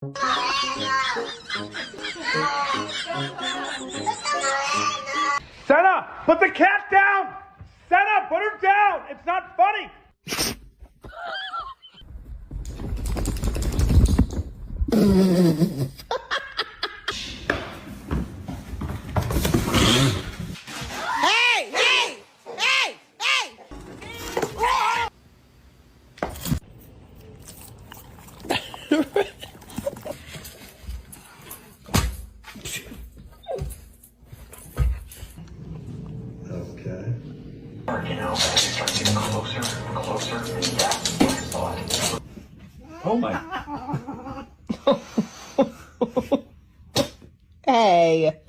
Senna, put the cat down! Senna, put her down! It's not funny! Hey! Hey! Hey! Hey! Okay. Oh my. Hey!